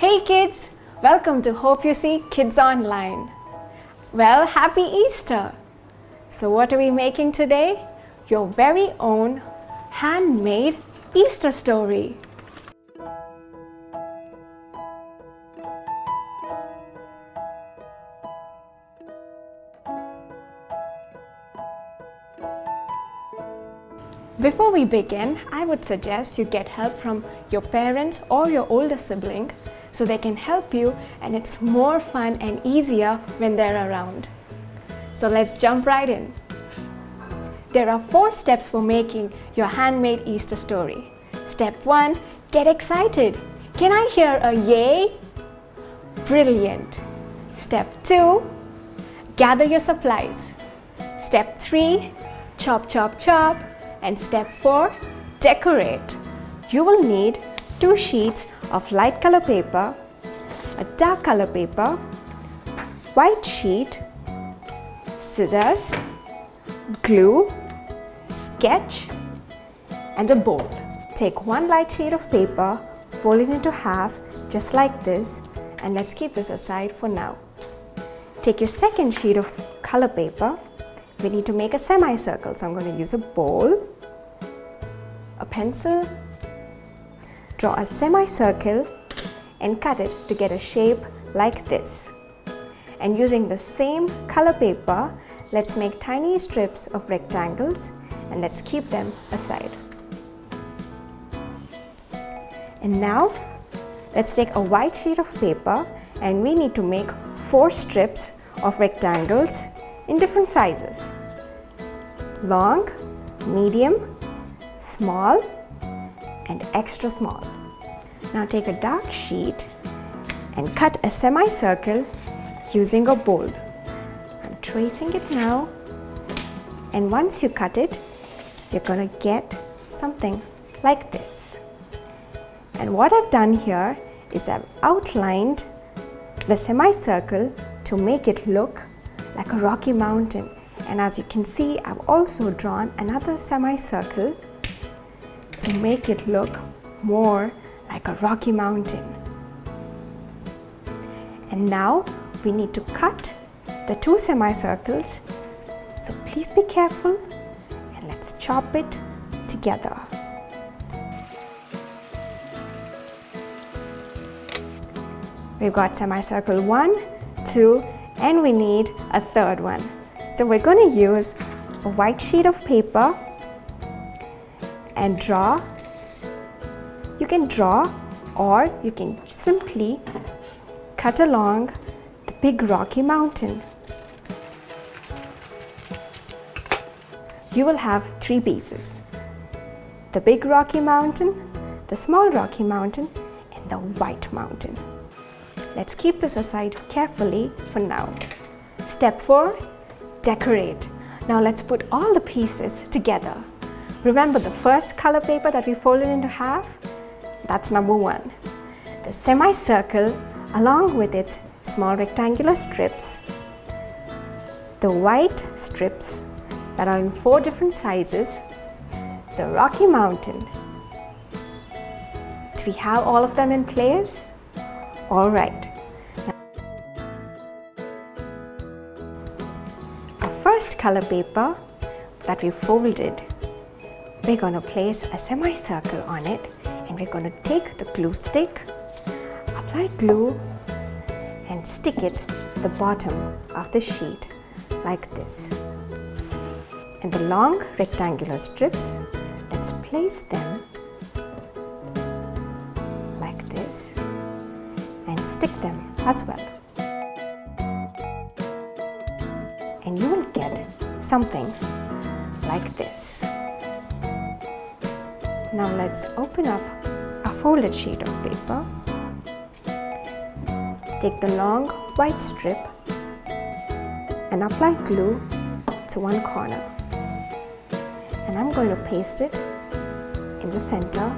Hey kids, welcome to Hope You See Kids Online. Well, happy Easter! So what are we making today? Your very own handmade Easter story. Before we begin, I would suggest you get help from your parents or your older sibling so they can help you, and it's more fun and easier when they're around. So let's jump right in. There are 4 steps for making your handmade Easter story. Step 1, get excited. Can I hear a yay? Brilliant. Step 2, gather your supplies. Step 3, chop, chop, chop. And step 4, decorate. You will need 2 sheets of light color paper, a dark color paper, white sheet, scissors, glue, sketch, and a bowl. Take 1 light sheet of paper, fold it into half just like this, and let's keep this aside for now. Take your second sheet of color paper. We need to make a semicircle, so I'm going to use a bowl, a pencil, draw a semicircle and cut it to get a shape like this. And using the same color paper, let's make tiny strips of rectangles and let's keep them aside. And now let's take a white sheet of paper and we need to make 4 strips of rectangles in different sizes: long, medium, small, and extra small. Now take a dark sheet and cut a semicircle using a bowl. I'm tracing it now, and once you cut it, you're gonna get something like this. And what I've done here is I've outlined the semicircle to make it look like a rocky mountain. And as you can see, I've also drawn another semicircle to make it look more like a rocky mountain. And now we need to cut the 2 semicircles, so please be careful and let's chop it together. We've got semicircle 1, 2, and we need a third one. So we're going to use a white sheet of paper and draw. You can draw or you can simply cut along the big rocky mountain. You will have 3 pieces: the big rocky mountain, the small rocky mountain, and the white mountain. Let's keep this aside carefully for now. Step 4, decorate. Now let's put all the pieces together. Remember the first color paper that we folded into half? That's number 1. The semicircle along with its small rectangular strips, the white strips that are in 4 different sizes, the rocky mountain. Do we have all of them in place? All right. Our first color paper that we folded, we're going to place a semicircle on it, and we're going to take the glue stick, apply glue, and stick it at the bottom of the sheet like this. And the long rectangular strips, let's place them like this and stick them as well. And you will get something like this. Now let's open up a folded sheet of paper. Take the long white strip and apply glue to one corner. And I'm going to paste it in the center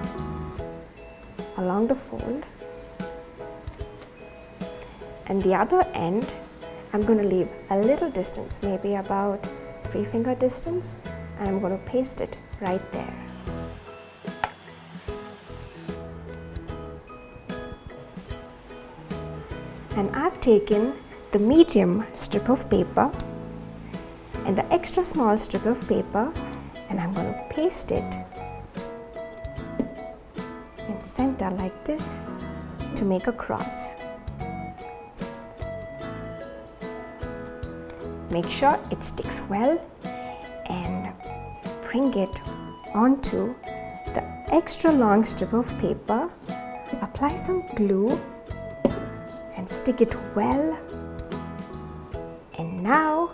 along the fold. And the other end, I'm going to leave a little distance, maybe about 3-finger distance, and I'm going to paste it right there. And I've taken the medium strip of paper and the extra small strip of paper, and I'm going to paste it in center like this to make a cross. Make sure it sticks well and bring it onto the extra long strip of paper. Apply some glue and stick it well. And now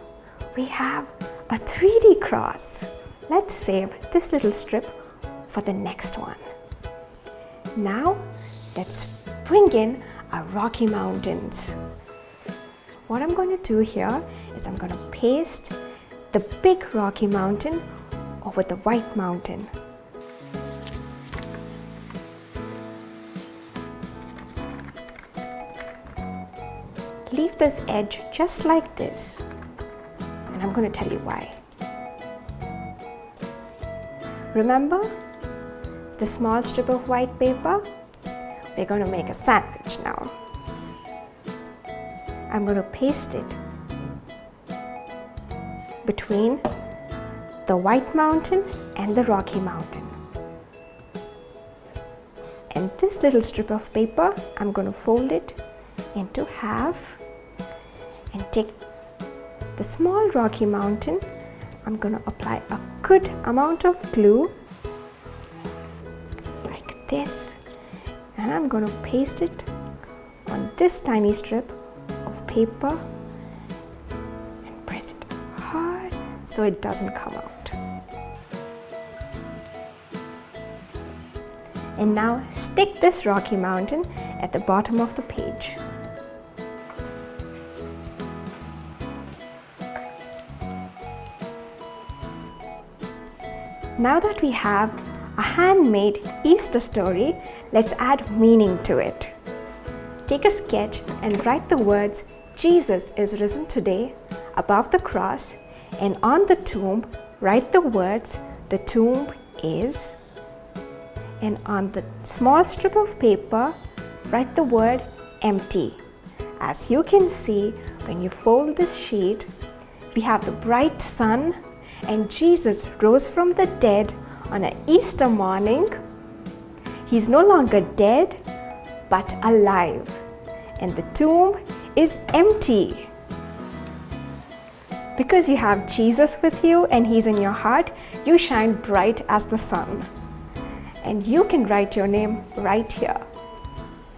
we have a 3D cross. Let's save this little strip for the next one. Now let's bring in our Rocky Mountains. What I'm going to do here is I'm going to paste the big Rocky Mountain over the white mountain. Leave this edge just like this, and I'm going to tell you why. Remember the small strip of white paper? We're going to make a sandwich now. I'm going to paste it between the White Mountain and the Rocky Mountain. And this little strip of paper, I'm going to fold it into half and take the small Rocky Mountain. I'm going to apply a good amount of glue like this, and I'm going to paste it on this tiny strip of paper and press it hard so it doesn't come out. And now stick this Rocky Mountain at the bottom of the page. Now that we have a handmade Easter story, let's add meaning to it. Take a sketch and write the words "Jesus is risen today" above the cross, and on the tomb write the words "The tomb is," and on the small strip of paper write the word "empty." As you can see, when you fold this sheet, we have the bright sun, and Jesus rose from the dead on an Easter morning. He's no longer dead, but alive, and the tomb is empty. Because you have Jesus with you and He's in your heart, you shine bright as the sun. And you can write your name right here.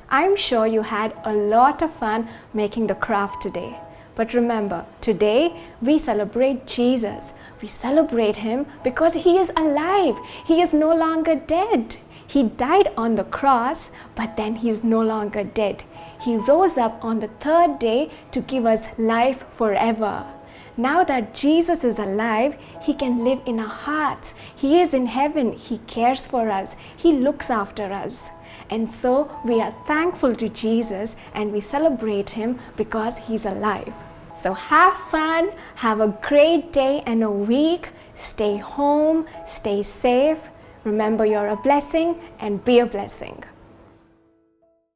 I'm sure you had a lot of fun making the craft today. But remember, today we celebrate Jesus. We celebrate Him because He is alive. He is no longer dead. He died on the cross, but then He is no longer dead. He rose up on the third day to give us life forever. Now that Jesus is alive, He can live in our hearts. He is in heaven. He cares for us. He looks after us. And so we are thankful to Jesus and we celebrate Him because He's alive. So have fun, have a great day and a week. Stay home, stay safe. Remember, you're a blessing and be a blessing.